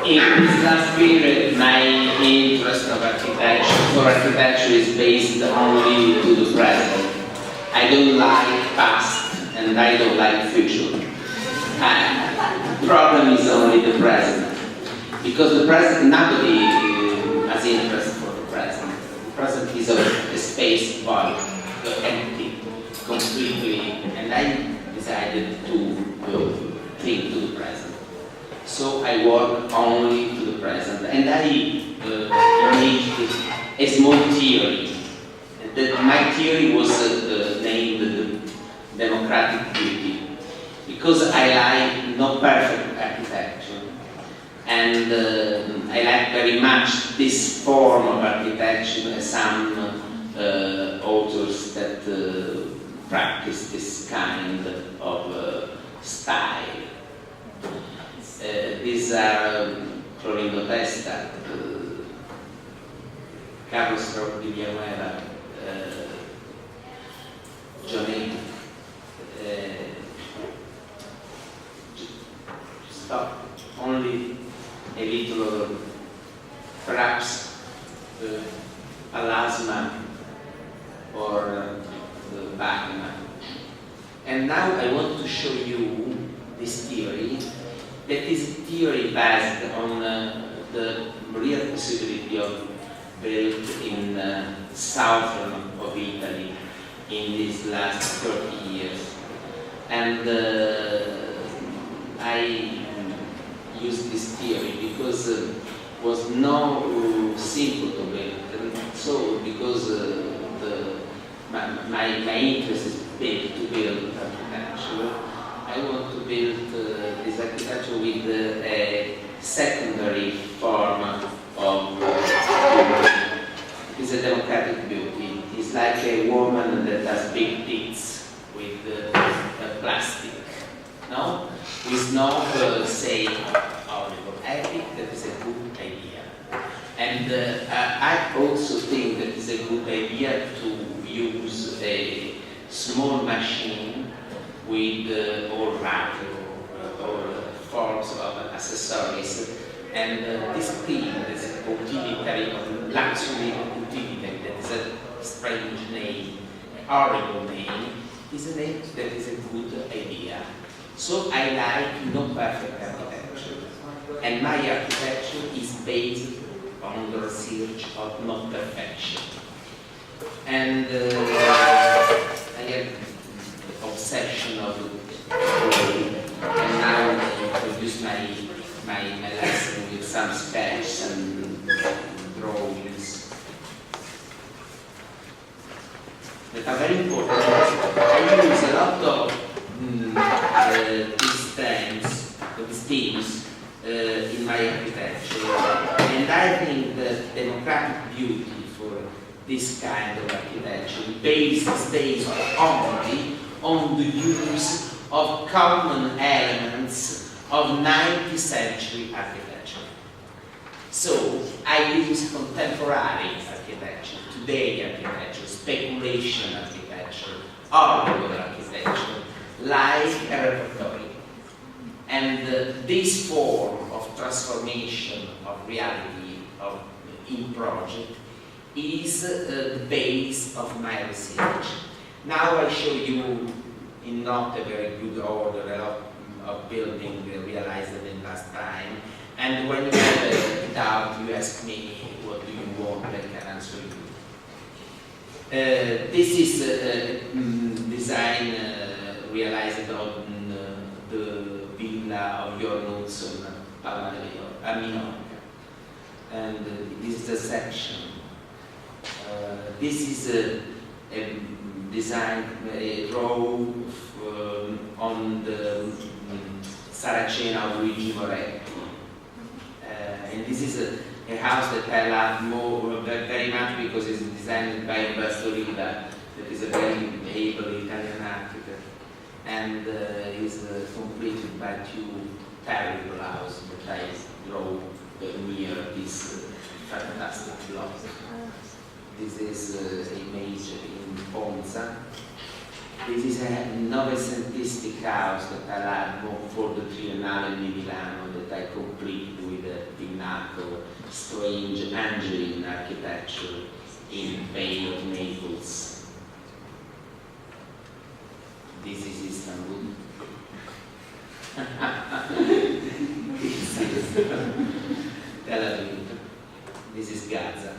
In this last period, my interest for architecture is based only to the present. I don't like past and I don't like future. The problem is only the present. Because the present, nobody has interest for the present. The present is a space void, empty, completely, and I decided to think to the present. So I work only to the present, and I imaged a small theory. My theory was named the democratic beauty, because I like no perfect architecture, and I like very much this form of architecture as some authors that practice this kind of style. These are Cherubino Gambardella, Carlos de Villanueva, Johnny. Stop. Only a little, perhaps, Alasma or Wagner. And now I want to show you this theory. That is a theory based on the real possibility of build in southern of Italy in these last 30 years. And I used this theory because it was no simple to build. And so because my interest is big to build architecture, I want to build this architecture with a secondary form of beauty. It's a democratic beauty. It's like a woman that has big tits with plastic, no? With no say audible. I think that is a good idea. And I also think that it's a good idea to use a small machine with all forms of accessories, and this thing, this utilitary, luxury utility, that is a strange name, horrible name, is a name that is a good idea. So I like no perfect architecture, and my architecture is based on the research of not perfection. And I have obsession of drawing, and now I introduce my lesson with some sketches and drawings that are very important. I use a lot of these themes in my architecture, and I think that democratic beauty for this kind of architecture is based only on the use of common elements of 19th century architecture. So I use contemporary architecture, today architecture, speculation architecture, order architecture, like a repertory. And this form of transformation of reality in project is the base of my research. Now I show you in not a very good order a lot of building realized in last time. And when you have a doubt, you ask me, what do you want? I can answer you. This is a design realized on the villa of your Nuzon, Palma de Minorca. And this is a section. This is a design, a draw on the Saracena of Luigi Moretti. And this is a house that I love very much because it's designed by Umberto Riva, that is a very able Italian architect, and is completed by two terrible houses that I draw near this fantastic block. This is an image in Ponza. This is a novecentistic house that I love for the Triennale in Milano that I completed with enjoying architecture in Bay of Naples. This is Istanbul. This is Tel Aviv. This is Gaza.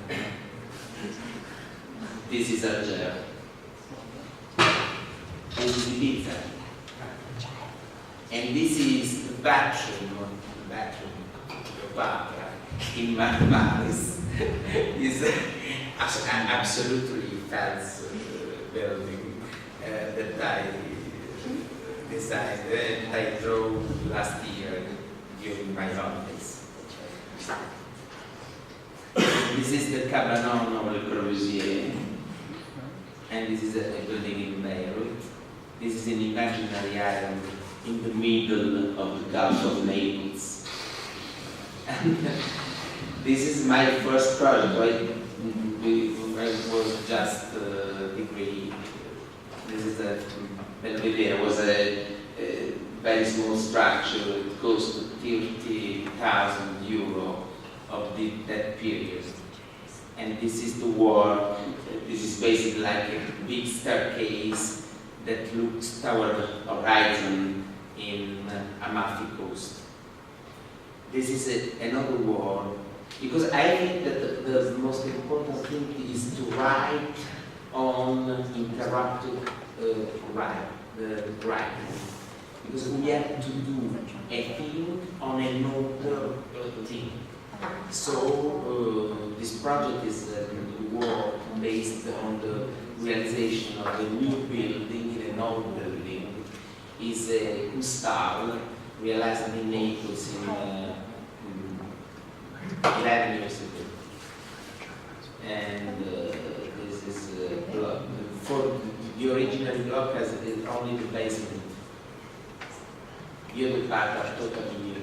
This is Algeria. This is Ibiza. And this is the bathroom in Paris. Is an absolutely false building that I designed and I drew last year during my holidays. This is the Cabanon of Le Corbusier, and this is a building in Beirut. This is an imaginary island in the middle of the Gulf of Naples. And this is my first project. I was just a degree. This is a Belvedere. Was a very small structure. It cost 30,000 euro of that period. And this is the work. This is basically like a big staircase that looks toward the horizon in Amalfi Coast. This is another word, because I think that the most important thing is to write on interrupted writing, because we have to do a thing on another thing. So this project is a work based on the realization of a new building in an old building. Is a Custal realized in Naples in 11 years ago. And this is a block. For the original block has only the basement. The other part are totally new.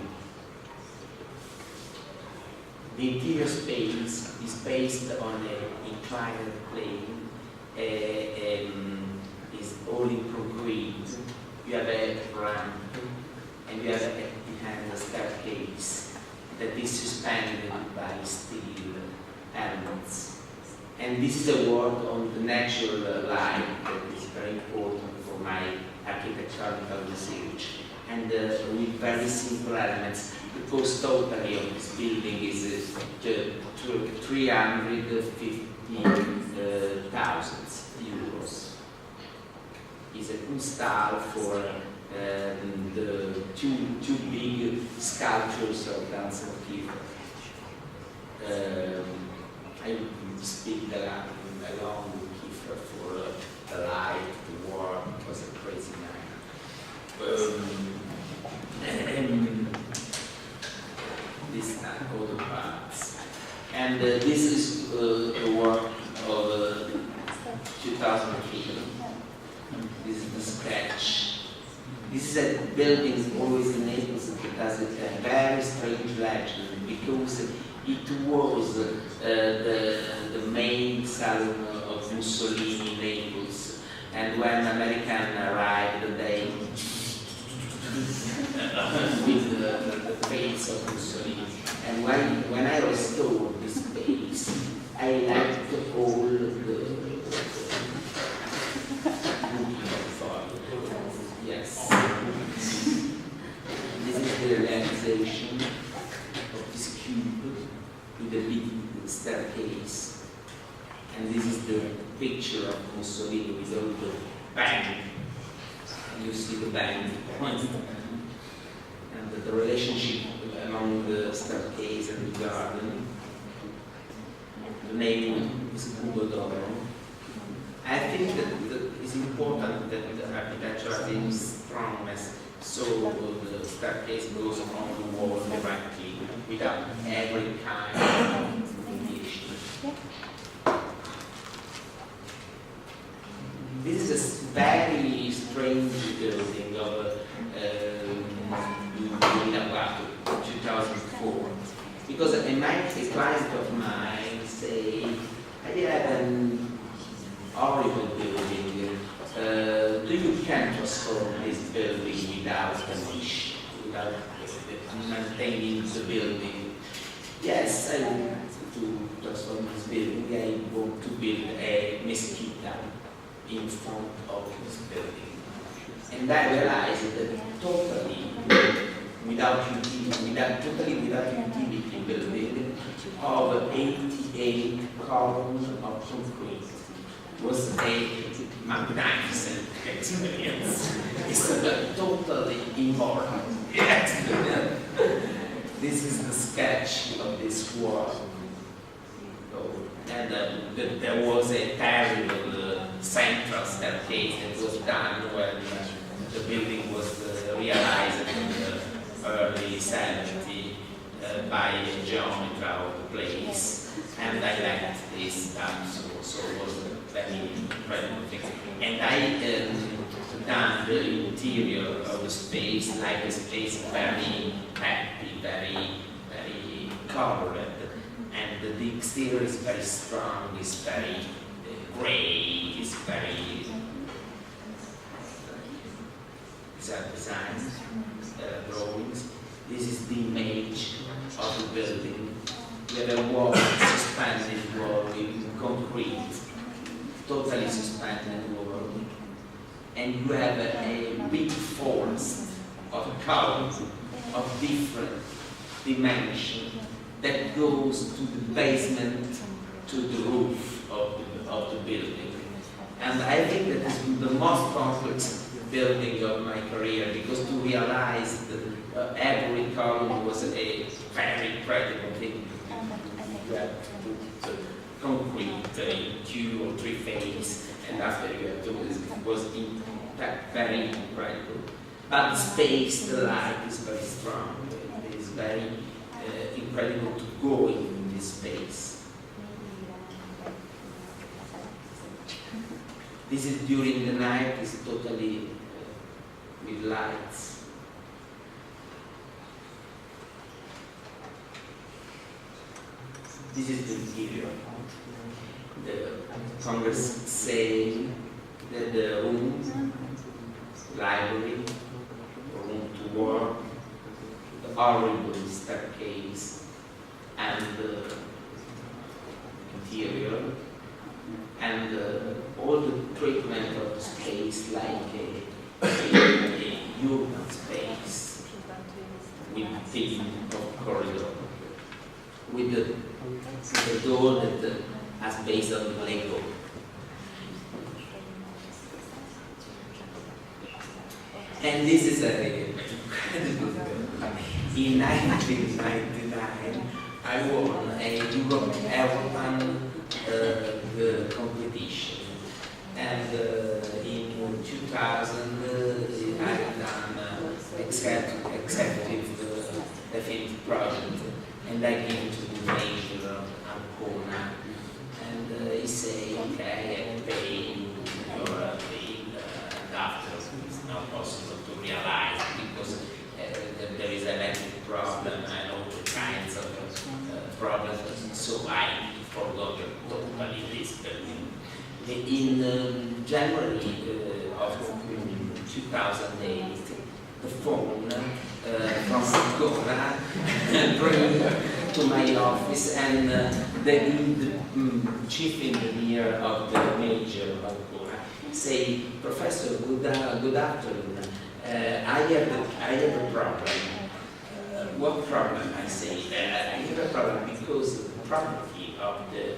The interior space is based on an inclined plane. Is all in concrete. You have a ramp, and you have behind a staircase that is suspended by steel elements. And this is a work on the natural light that is very important for my architectural research. And with very simple elements, the cost totally of this building is 350,000 euros. Is a Custal for the two big sculptures of Dance of Kiefer. I speak along with Kiefer for the light, the war. It was a crazy night. These are other parts. And this is the work of 2003. This is the sketch. This is a building always in Naples that has a very strange legend because it was the main salon of Mussolini in Naples. And when Americans arrived, they with the face of Mussolini. And when I restored this space, I liked all the yes. This is the realization of this cube with a big staircase. And this is the picture of Mussolini with all the bang. And you see the bang point. And the relationship among the staircase and the garden. The name is Budodoro. I think that it's important that the architectural theme is strong, so the staircase goes on the wall directly without every kind of deviation. This is a very strange building of 2004, because a client of mine say, I have an horrible building. Do you can transform this building without demolition, without maintaining the building? Yes, to transform this building, I want to build a mesquita in front of this building. And I realized that totally without utility building of 88 columns of concrete was a magnificent experience. It's a totally immoral experience. This is the sketch of this wall. And there was a terrible central staircase that was done when the building was realized in the early 70s by a geometer of the place. And I liked this stuff, so it was a very incredible thing. And I done the interior of the space like a space very happy, very colored. And the exterior is very strong, it's very gray, it's very designs, drawings. This is the image of the building. We have a wall, suspended wall in concrete, totally suspended wall. And you have a big forest of columns of different dimensions that goes to the basement, to the roof of the building. And I think that is the most complex building of my career, because to realize that every column was a very critical thing. You have to put concrete in 2 or 3 phases, and after you have to, it was in fact very incredible. But the space, the light is very strong. It is very incredible to go in this space. This is during the night, it's totally with lights. This is the interior. The Congress saying that the room, library, room to work, the horrible staircase, and the interior, and all the treatment of the space like a urban space with thin of corridor, with the door that has based on Lego. And this is a incredible. In 1999, I won a European competition, and in 2000 I done executive definitive project, and I came to the major Ancona, and he say, okay, I pay your bill, and after it's not possible to realize because there is an electric problem and all the kinds of problems, so I forgot totally this building. In January of 2008, the phone from Ancona bring to my office, and the chief engineer of the major Ancona say, Professor, good afternoon. I have a problem. What problem? I say, I have a problem because the property of the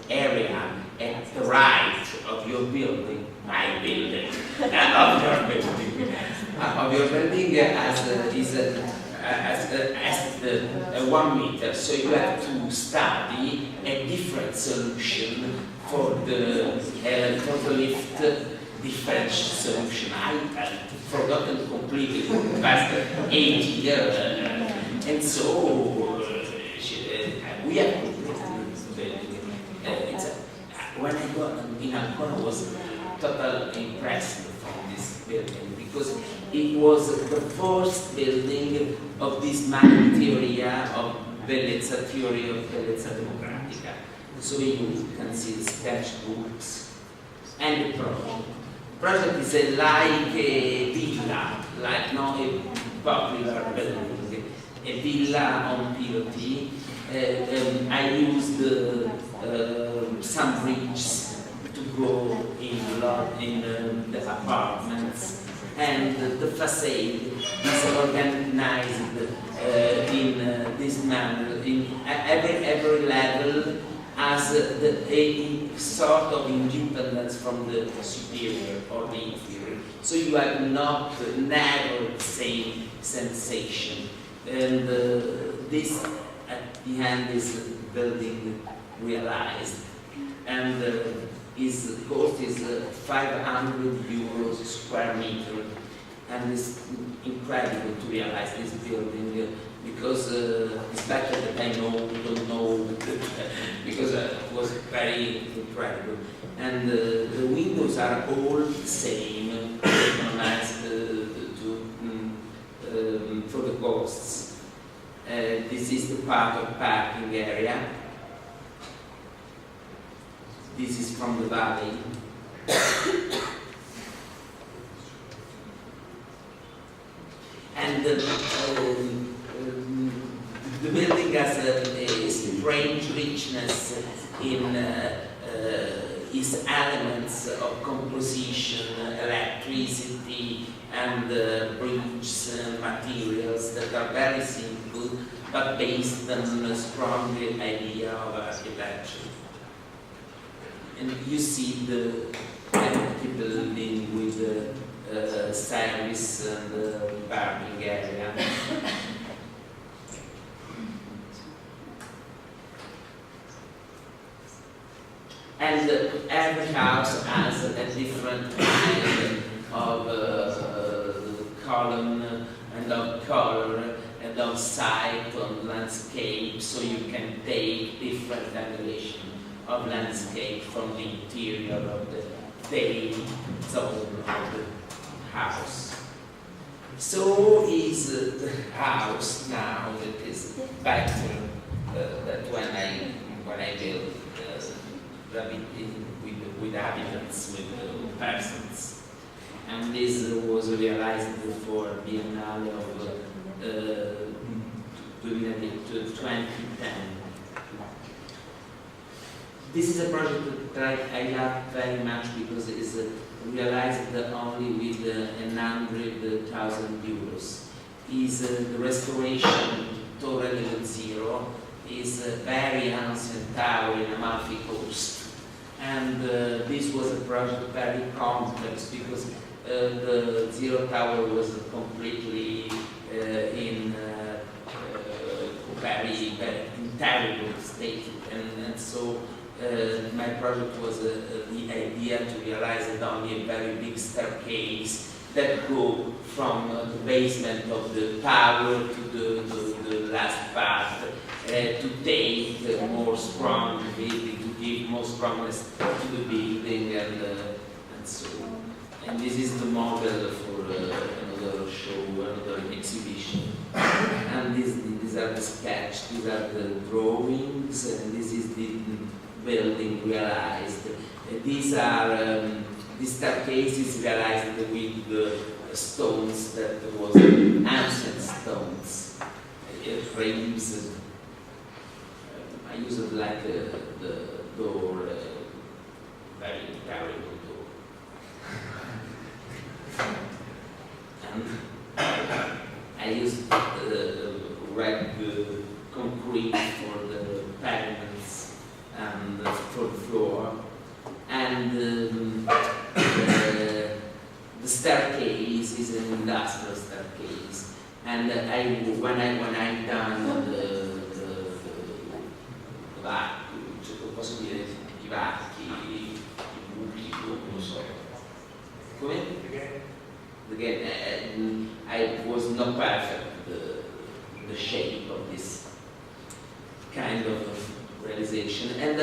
area at the right of your building, my building, of your building has 1 meter. So you have to study a different solution for the lift. Different solution. I had forgotten completely for the past 8 years, and so we have when I got in Ancona, I was totally impressed from this building because it was the first building of this main theory of bellezza, theory of bellezza democratica. So you can see the sketchbooks and the project. Project is like a villa, like not a popular building, a villa on POT, I used some bridges to go in the apartments, and the facade is organized in this manner. In every level has a sort of independence from the superior or the inferior. So you have never the same sensation. And this at the end is building realized. And its cost is 500 euros square meter. And it's incredible to realize this building because it's better that I don't know because it was very incredible. And the windows are all the same, economized for the costs. This is the part of parking area. This is from the valley. And the building has a strange richness in its elements of composition, electricity, and bridges and materials that are very simple but based on a strong idea of architecture. And you see the empty building with the service and parking area. And every house has a different kind of column and of color and of site on landscape, so you can take different elevation of landscape from the interior of the day zone of the house. So is the house now that is better than when I built with habitants, with persons. And this was realized for Biennale of 2010. This is a project that I love very much because it is realized only with 100,000 euros. Is the restoration Torre del Zero, is a very ancient tower in Amalfi Coast. And this was a project very complex because the Zero Tower was completely in very terrible state. And so my project was the idea to realize that only a very big staircase that go from the basement of the tower to the last part to take more strong building, to give more strongness to the building and so on. And this is the model for another show, another exhibition. And these are the sketches, these are the drawings, and this is the building realized. These are the staircase is realized with the stones that was ancient stones, frames. I use it like the door, very terrible door. And I used red concrete for the pavements and for the floor. And the staircase is an industrial staircase. And when I done the vacchi, cioè posso dire I vacchi, I buchi, non so. Come? Again, I was not perfect the shape of this kind of realization, and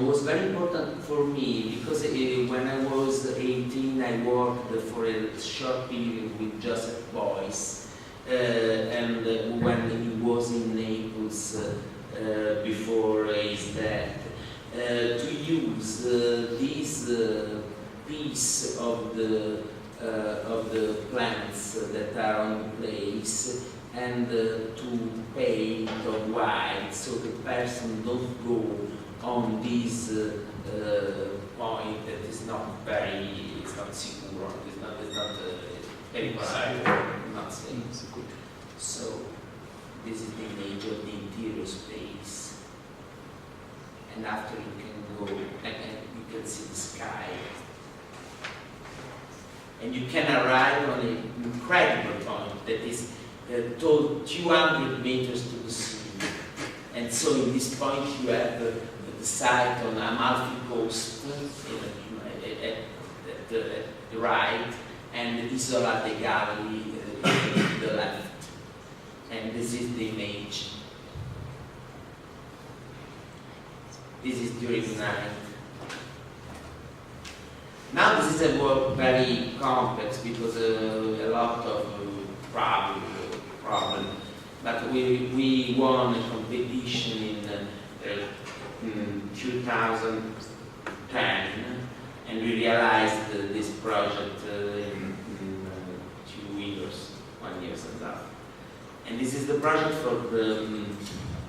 was very important for me because when I was 18 I worked for a short period with Joseph Beuys, and when he was in Naples before his death, to use this piece of the plants that are on the place and to paint on white, so the person don't go on this point that is not very, it's not secure, it's not very private, not safe. So this is the image of the interior space. And after you can go, and you can see the sky. And you can arrive on an incredible point that is told 200 meters to the sea. And so in this point you have the site on Amalfi Coast at the right, and Isola de Galli to the left. And this is the image. This is during the night. Now this is a work very complex because a lot of problem. But we won a competition in 2010, and we realized this project in 2 years, 1 year and a half. And this is the project for the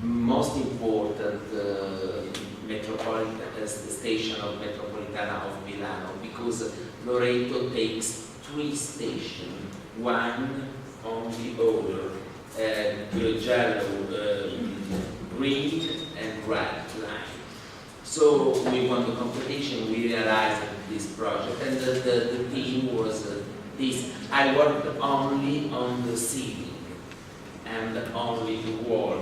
most important station of Metropolitana of Milano, because Loreto takes 3 stations, one on the other, yellow, green and red line. So we won the competition, we realized this project, and the theme was this. I worked only on the ceiling and only the wall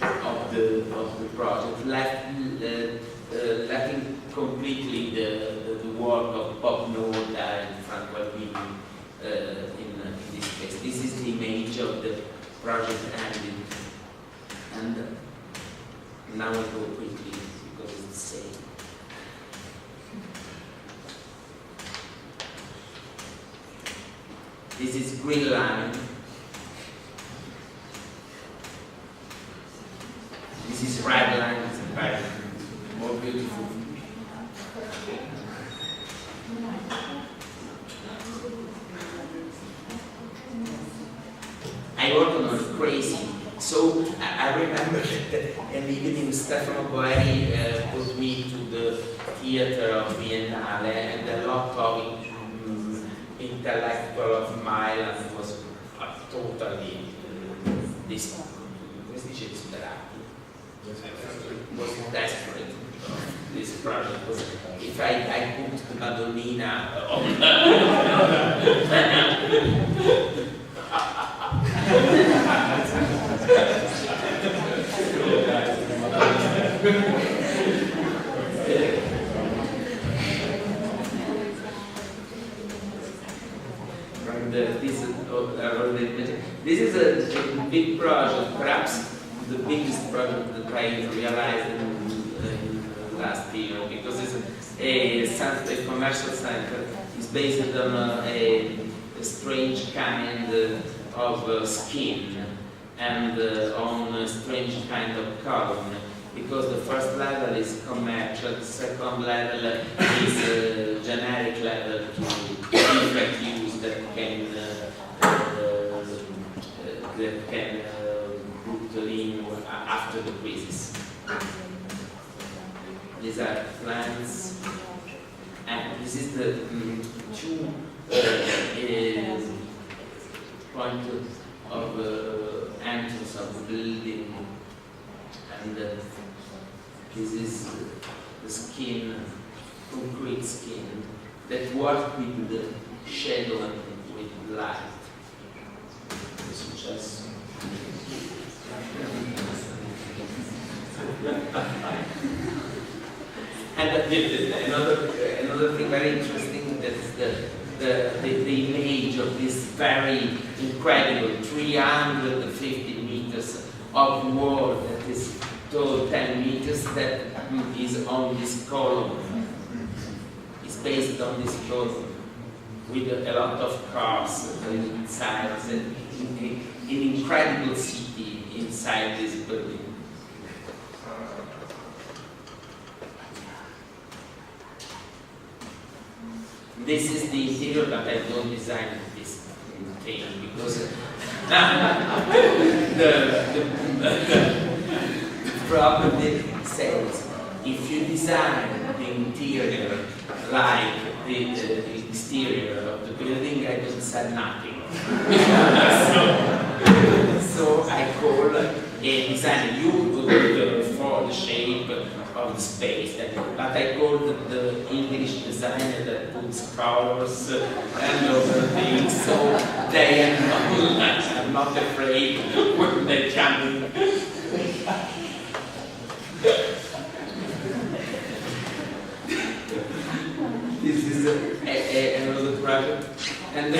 of the project, lacking completely the work of Bob Norda and Franco Albini in this case. This is the image of the project ending. And now I go quickly because it's the same. This is green line. This is red line. It's very more beautiful. I work on crazy. So I remember that an evening Stefano Boeri put me to the theater of Biennale, and a lot of intellectual of Milan was totally disperati. Was desperate. This project was, if I put the Madonnina on this is a big project, perhaps the biggest project that I realized in last year, because it's a commercial center. It's based on a strange kind of skin and on a strange kind of column, because the first level is commercial, the second level is a generic level to different use that can put in after the crisis. These are plans, and this is the two point of entrance of the building, and this is the skin, concrete skin, that works with the shadow and with light. Just and another thing very interesting, that's the image of this very incredible 350 meters of wall that is tall 10 meters, that is on this column. It's based on this column with a lot of cars inside, and an incredible city inside this building. This is the interior, but I don't design this thing because Probably says, if you design the interior like the exterior of the building, I don't say nothing. so I call a designer, you look for the shape of the space, but I call the English designer that puts colors and other things, so they are not afraid when they come. This is another project, and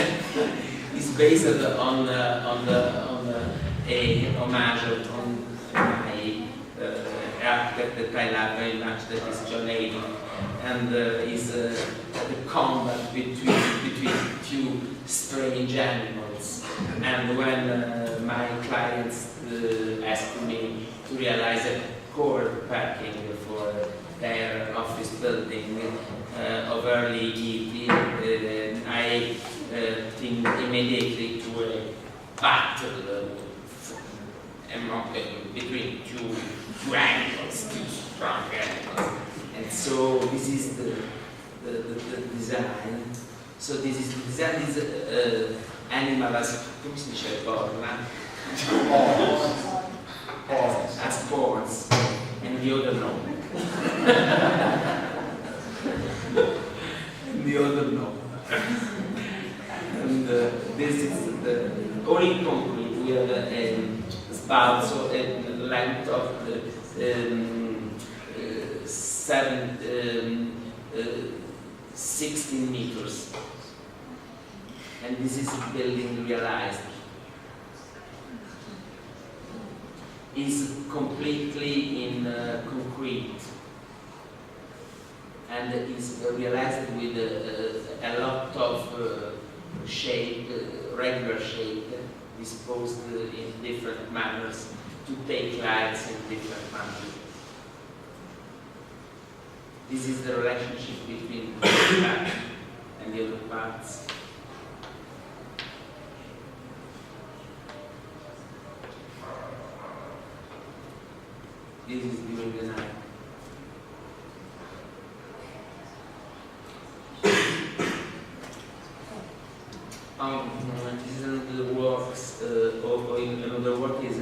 it's based on a homage on my architect that I love very much, that is John Hayden, and is the combat between two strange animals. And when my clients asked me to realize a court parking for their office building of early evening, I think immediately to a battle between two animals, two strong animals. And so this is the design. So this is the design, this animal as, come si dice, corna? As horns, and the other no. The other no. And this is the all in concrete. We have a spazio at the length of 16 meters, and this is building realized. Is completely in concrete, and is realized with a lot of shape, regular shape, disposed in different manners to take lights in different manners. This is the relationship between the part and the other parts. This is during the night. This is another works, or another work is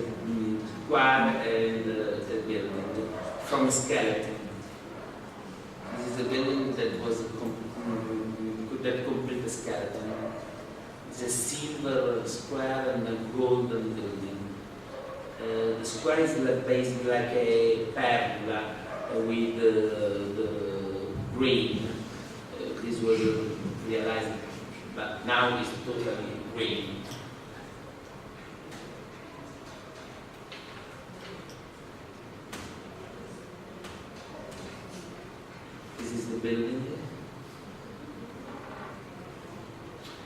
square and the building from a skeleton. This is a building that was that complete the skeleton. It's a silver square and a golden building. The square is basically like a pergola with the green. This was realized, but now it's totally green. This is the building.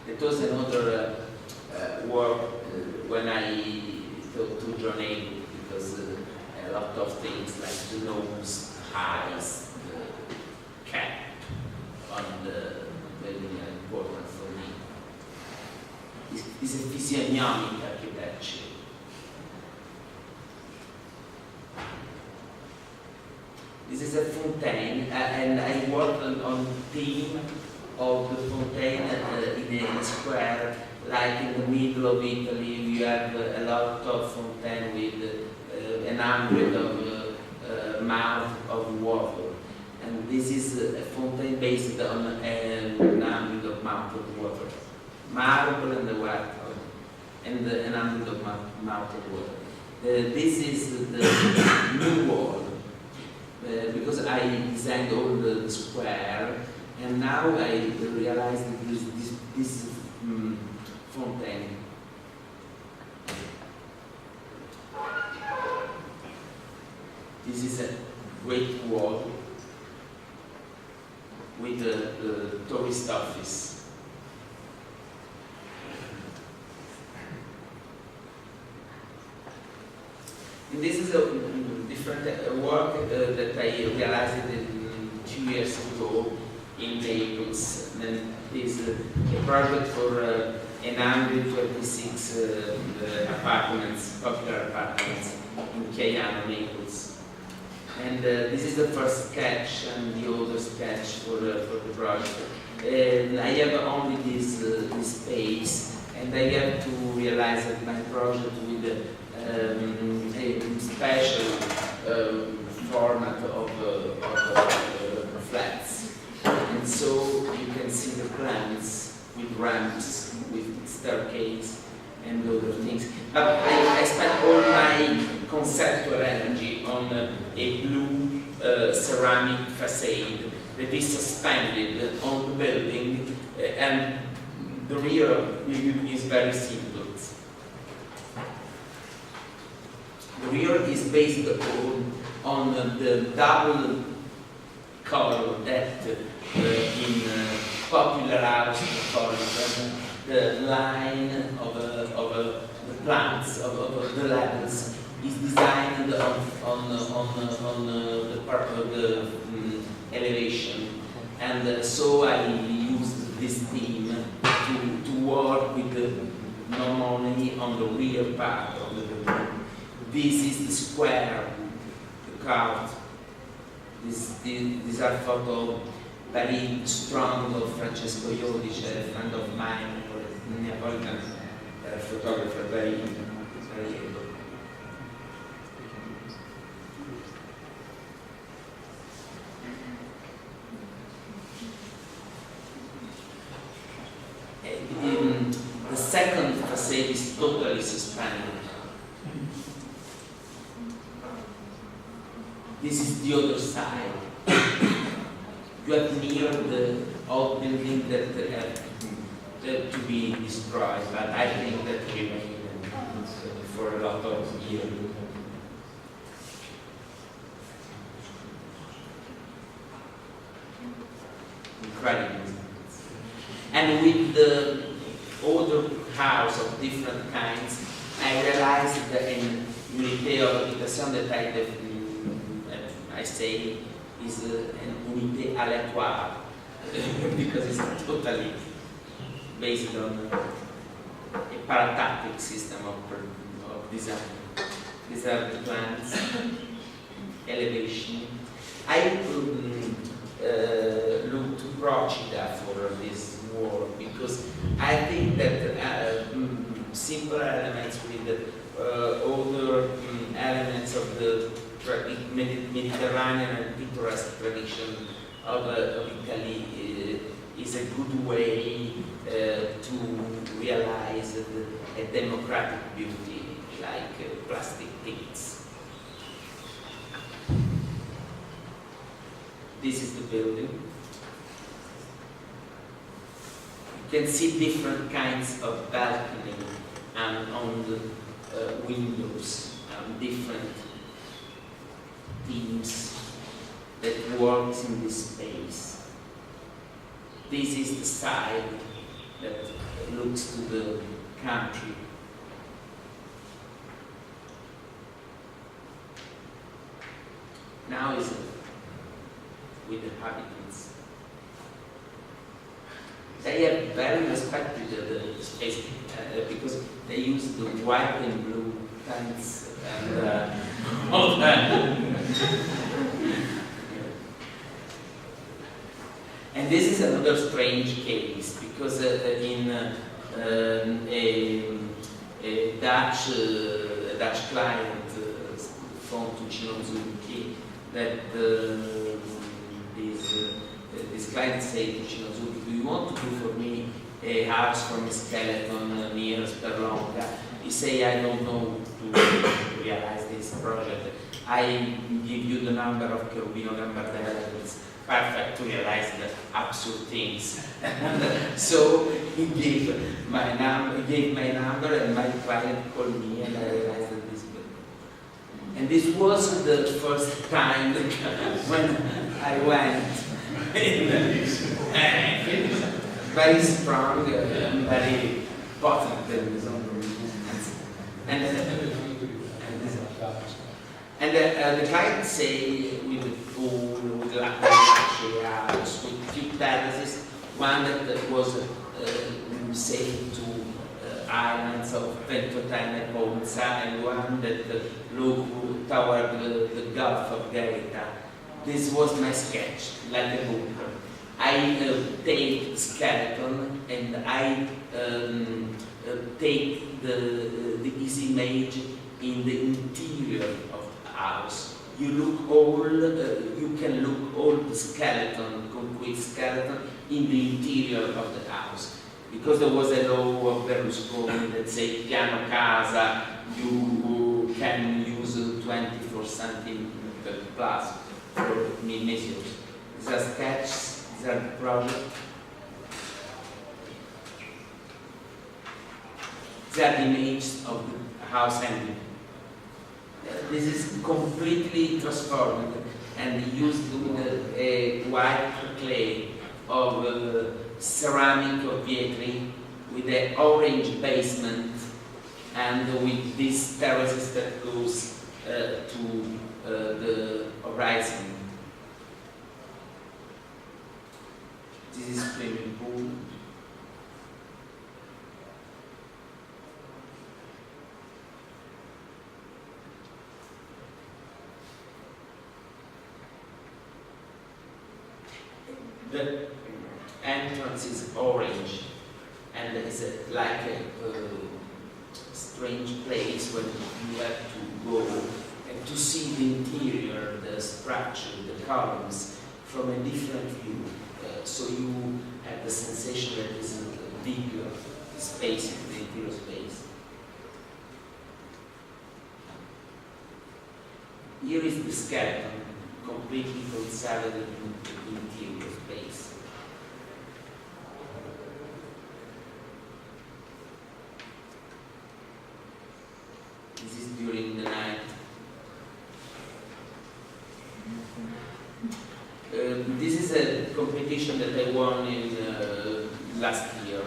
It was another work when I talked to John Hayden, because a lot of things like the nose, eyes, the cap on the building are important for me. It's a physiognomic architecture. This is a fontaine, and I worked on theme of the fontaine in a square, like in the middle of Italy. You have a lot of fontaine with an hundred of mouth of water, and this is a fontaine based on an hundred of mouth of water, marble and the water, and an hundred of mouth of water. This is the new wall. Because I designed all the square, and now I realized that this fontaine. This is a great wall with the tourist office. And this is a different work that I realized 2 years ago in Naples. And this is a project for 126 apartments, popular apartments. Chiaiano, Naples. And this is the first sketch and the other sketch for the project. And I have only this space, and I have to realize that my project with a special format of flats. And so you can see the plans with ramps, with staircase, and other things. But I spent all my conceptual energy on a blue ceramic facade that is suspended on the building, and the rear is very simple. The rear is based on the double color that in popular house the line of the plants of the levels is designed on the part of the elevation, and so I used this theme to work with not only on the rear part of the building. This is the square, the carved. These are photos very strong of Francesco Iodice, a friend of mine, a Neapolitan photographer, very able. The second facade is totally suspended. This is the other side. You have near the old building that had to be destroyed, but I think that remained for a lot of years. Incredible. And with the older house of different kinds, I realized that in unité of habitation that I say is an unité aléatoire because it's totally based on a paratactic system of design. These are the plans, elevation. I look to Procida for this work because I think that simple elements with other elements of the Mediterranean and picturesque tradition of Italy is a good way to realize a democratic beauty like plastic things. This is the building. You can see different kinds of balcony and on the windows, different themes that works in this space. This is the side that looks to the country. Now is with the inhabitants. They have very respected the space because they use the white and blue tents and all that. And this is another strange case because in a Dutch client from Tucino-Zucchi that this client said to Tucino-Zucchi, do you want to do for me a house from a skeleton near Sperlonga? He say, I don't know to realize this project. I give you the number of Cherubino Gambardella. It's perfect to realize the absurd things. So he gave my number, and my client called me, and I realized that this. And this was the first time when I went in very strong, very potent. And the client say with the pool, with luxury house, with few terraces, one that was safe to islands of Ventotene, Ponza, and one that look toward the Gulf of Gaeta. This was my sketch, like a book. I take the skeleton and I take the easy image in the interior of the house. You can look all the skeleton, concrete skeleton, in the interior of the house. Because there was a law of Berlusconi that said piano casa, you can use 24 centimeter plus for measures. These are sketches, these are projects. These are the images of the house ending. This is completely transformed and used with a white clay of ceramic of Vietri with an orange basement and with these terraces that goes to the horizon. This is swimming pool. The entrance is orange and it's like a strange place where you have to go and to see the interior, the structure, the columns from a different view. So you have the sensation that this is a bigger space, the interior space. Here is the skeleton, completely conserved in the interior space. This is during the night. This is a competition that I won in last year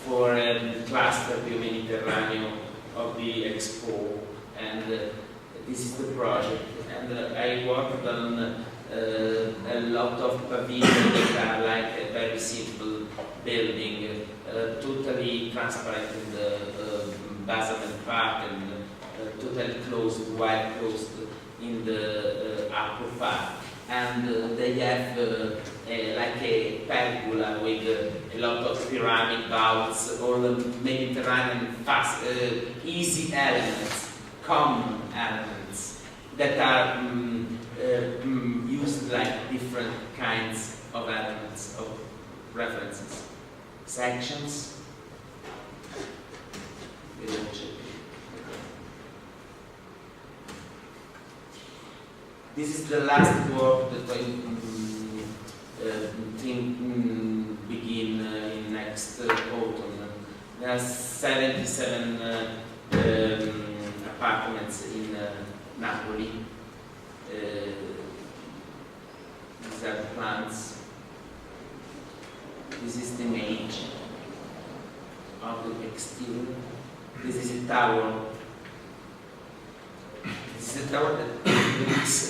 for the cluster Bio-Mediterraneo of the Expo, and this is the project. And I worked on a lot of pavilions that are like a very simple building, totally transparent in the basement part and totally closed, wide closed in the upper part. And they have like a pergola with a lot of ceramic bouts, all Mediterranean fast, easy elements, common elements that are used like different kinds of elements, of references. Sections. This is the last work that I think begin in next autumn. There are 77 apartments in Napoli. These are the plants. This is the image of the exterior. This is a tower. This is a tower that looks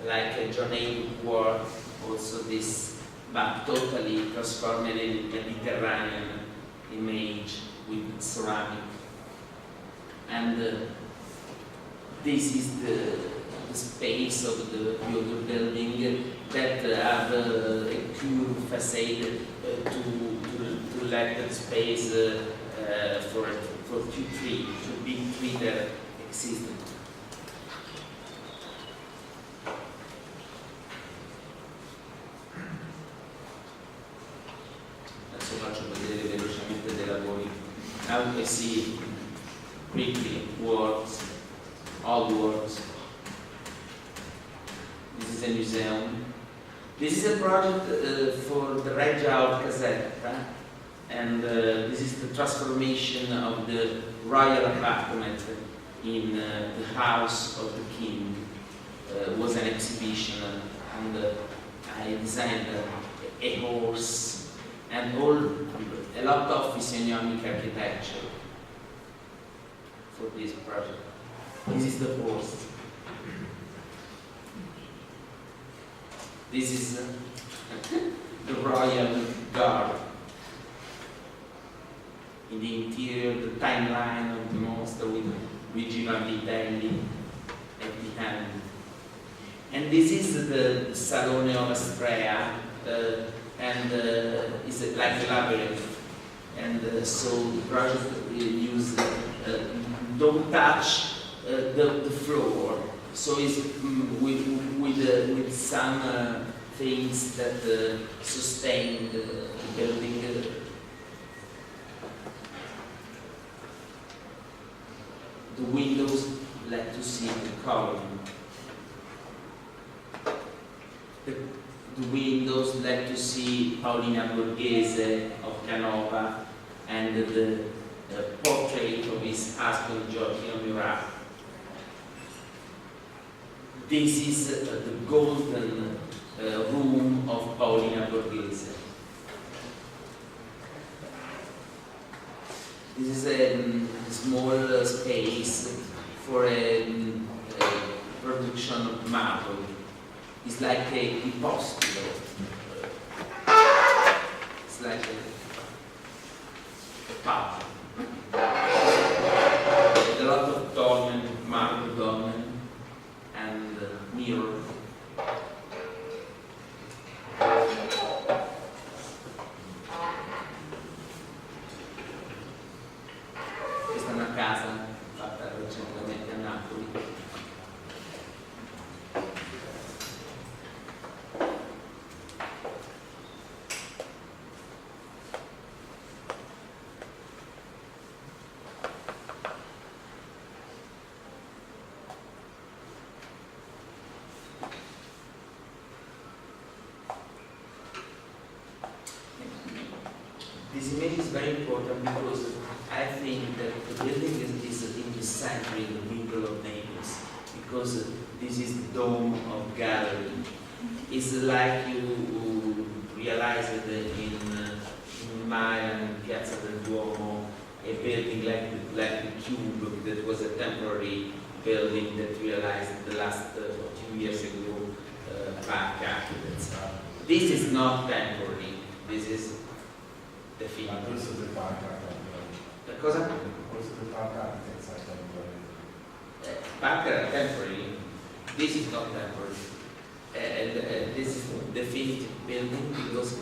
like a Jonaic war, also this, but totally transformed in Mediterranean image with ceramic. And this is the space of the other building that have a curved facade to let the space for Q3, to big tree that existed. Adesso faccio vedere velocemente dei lavori. Now we see quickly works, old works. This is a museum. This is a project for the Reggia of Caserta, and this is the transformation of the royal apartment in the house of the king. Was an exhibition, and I designed a horse and a lot of physiognomic architecture for this project. This is the horse. This is the royal guard in in the interior, the timeline of the monster with Luigi Vanvitelli at the end. And this is the Salone of Astrea, and it's like a labyrinth. And so the project uses don't touch the floor. So it's with some things that sustain the building. The windows let to see the column. The windows let to see Paolina Borghese of Canova and the portrait of his husband Giorgio Murat. This is the golden room of Paolina Borghese. This is a small space for a production of marble. It's like a hospital. It's like a pub. A lot of dolmen, marble dolmen, and mirror. Questa è una casa fatta recentemente a Napoli. This image is very important because I think that the building is in the center, in the middle of Naples, because this is the dome of gallery. It's like you realize that in Milan, Piazza del Duomo, a building like the Cube that was a temporary building that realized the last 2 years ago back architects. This is not temporary. This is the film. Questo del parco Cosa? questo del parco architects are Parker are temporary. This is not temporary. And this is definitive building because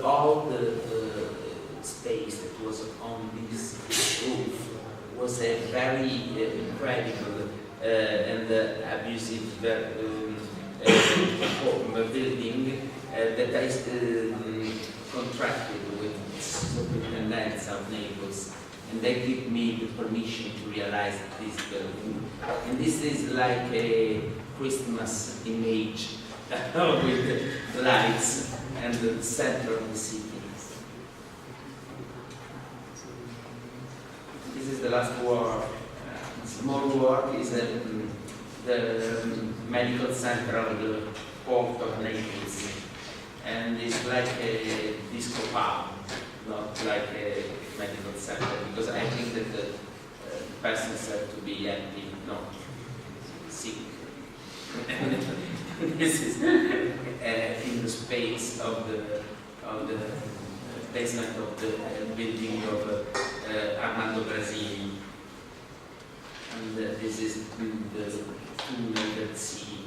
all the space that was on this roof was a very incredible and abusive building that is contracted with superintendents of Naples, and they give me the permission to realize this building. And this is like a Christmas image with the lights and the center of the city. This is the last work. Small work is the medical center of the port of Naples, and it's like a disco pub, not like a medical center, because I think that the persons have to be empty, not sick. This is in the space of the basement of the building of Armando Brasini, and this is the tunnel that see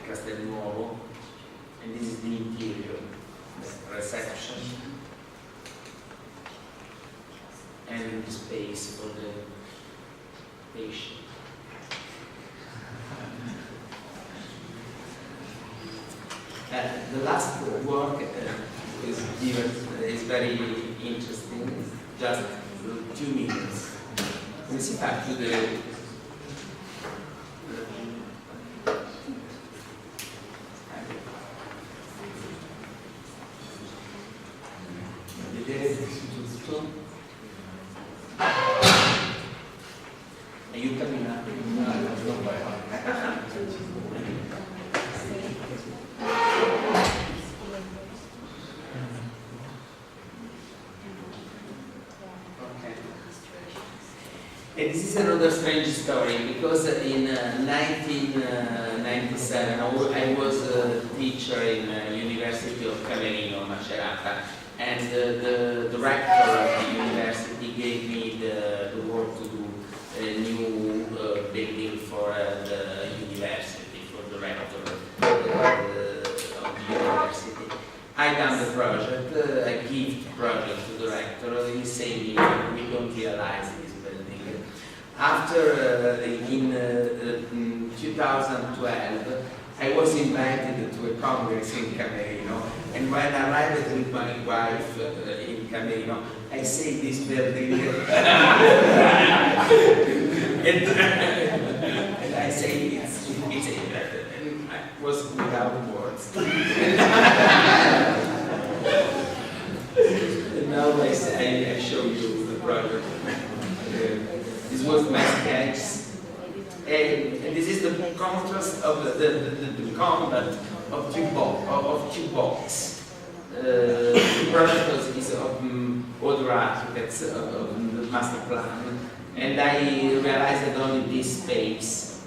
Castelnuovo, and this is the interior, the reception, and the space for the patient. The last work is very interesting. It's just 2 minutes. Let me see back to the aiutami un attimo. And this is another strange story because in 1997 I was a teacher in University of Camerino, Macerata, and and the director of the university gave me the work to do a new building for the university, for the rector of the university. I done the project, I give the project to the rector, he said we don't realize this building. After, in 2012, I was invited to a congress in Camerino, and when I arrived with my wife in Camerino, I say this building, and I say it's I was without words. And now I show you the project. This was my sketch. And this is the contrast of the combat of two blocks. The project is of other architects of the master plan, and I realized that only this space,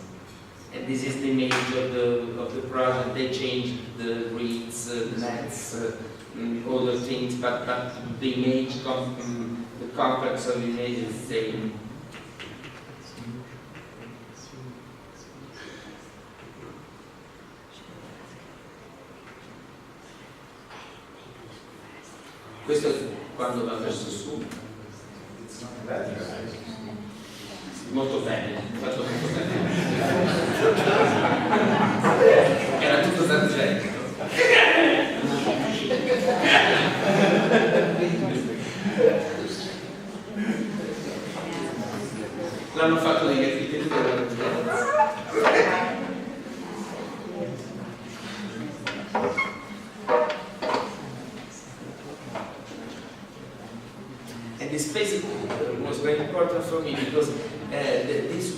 and this is the image of the project. They changed the grids, the nets, other things, but the image, the complex of the image is the same. Questo è quando va verso su. Molto bene, fatto molto bene. Era tutto d'argento. L'hanno fatto degli architetti dell'argento. And this space was very important for me because this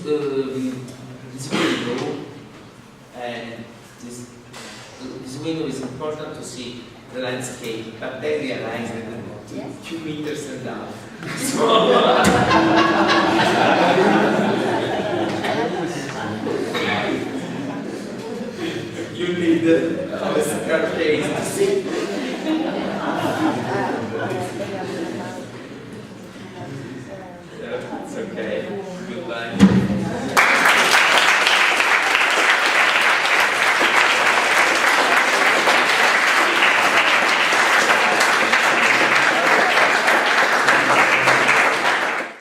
window is important to see the landscape, but then realized that 2 meters and a half. So you need a staircase to see.